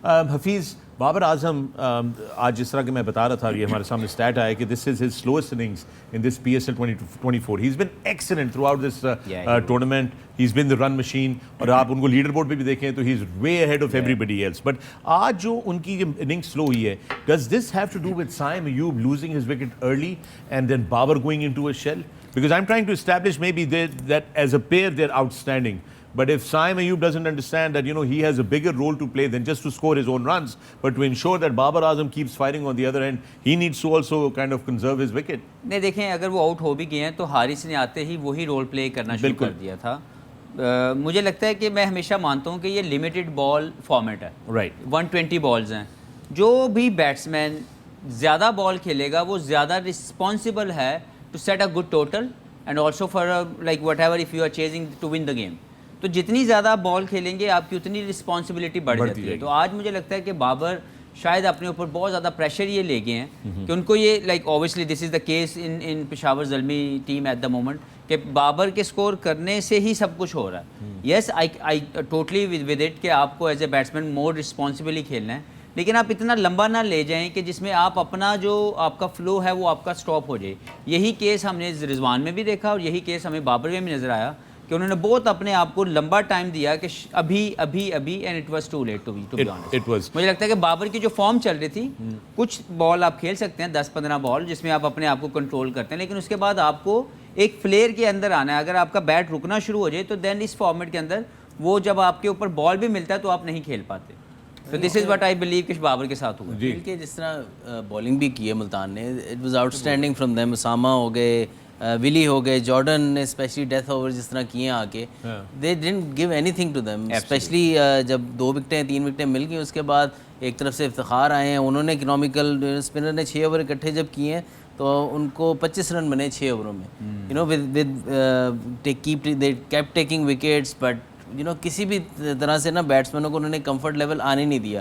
حفیظ بابر اعظم آج جس طرح کہ میں بتا رہا تھا یہ ہمارے سامنے اسٹیٹ آیا کہ this is his slowest innings in this PSL 2024. He is been excellent throughout this tournament. He is been the run machine, اور آپ ان کو لیڈر بورڈ پہ بھی دیکھیں تو he is way ahead of everybody else. But آج جو ان کی اننگ سلو ہوئی ہے, does this have to do with Saim Ayub losing his wicket early and then Babar going into a shell? Because I'm trying to establish maybe that as a pair they're outstanding. But if Saim Ayub doesn't understand that, he has a bigger role to play than just to score his own runs, but to ensure that Babar Azam keeps firing on the other end, he needs to also kind of conserve his wicket. نہیں دیکھیں, اگر وہ out ہو بھی گئے ہیں تو حارث نے آتے ہی وہی رول پلے کرنا شروع کر دیا تھا. مجھے لگتا ہے کہ میں ہمیشہ مانتا ہوں کہ یہ لمیٹڈ بال فارمیٹ ہے. رائٹ, 120 بالز ہیں. جو بھی بیٹسمین زیادہ بال کھیلے گا وہ زیادہ رسپانسبل ہے to set a good total and also for like whatever if you are chasing to win the game. تو جتنی زیادہ بال کھیلیں گے آپ کی اتنی رسپانسبلٹی بڑھ جاتی ہے. تو آج مجھے لگتا ہے کہ بابر شاید اپنے اوپر بہت زیادہ پریشر یہ لے گئے ہیں کہ ان کو یہ like obviously this is the case in Peshawar Zalmi team at the moment کہ بابر کے اسکور کرنے سے ہی سب کچھ ہو رہا ہے. یس آئی ٹوٹلی ود اٹ کہ آپ کو as a batsman more responsibly کھیلنا ہے, لیکن آپ اتنا لمبا نہ لے جائیں کہ جس میں آپ اپنا جو آپ کا فلو ہے وہ آپ کا اسٹاپ ہو جائے. یہی کیس ہم نے رضوان میں بھی دیکھا اور یہی کیس ہمیں بابر میں بھی نظر آیا کہ انہوں نے بہت اپنے آپ کو لمبا ٹائم دیا کہ ابھی and it was too late to be honest. مجھے لگتا ہے کہ بابر کی جو فارم چل رہی تھی, کچھ بال آپ کھیل سکتے ہیں 10-15 بال جس میں آپ اپنے آپ کو کنٹرول کرتے ہیں, لیکن اس کے بعد آپ کو ایک فلیئر کے اندر آنا ہے. اگر آپ کا بیٹ رکنا شروع ہو جائے تو دین اس فارمیٹ کے اندر وہ جب آپ کے اوپر بال بھی ملتا ہے تو آپ نہیں کھیل پاتے. تو دس از وٹ آئی بلیو کہ بابر کے ساتھ ہوا. کہ جس طرح بالنگ بھی کی ہے ملتان نے, it was outstanding from them. Usama ہو گئے, ولی ہو گئے, جارڈن نے اسپیشلی ڈیتھ اوور جس طرح کیے آ کے, they didn't give anything to them. Especially جب 2 وکٹیں 3 وکٹیں مل گئیں اس کے بعد ایک طرف سے افتخار آئے ہیں. انہوں نے اکنامیکل اسپنر نے 6 اوور اکٹھے جب کیے ہیں تو ان کو 25 رن بنے 6 اووروں میں. They keep taking wickets, but کسی بھی طرح سے نا بیٹسمینوں کو انہوں نے کمفرٹ لیول آنے نہیں دیا.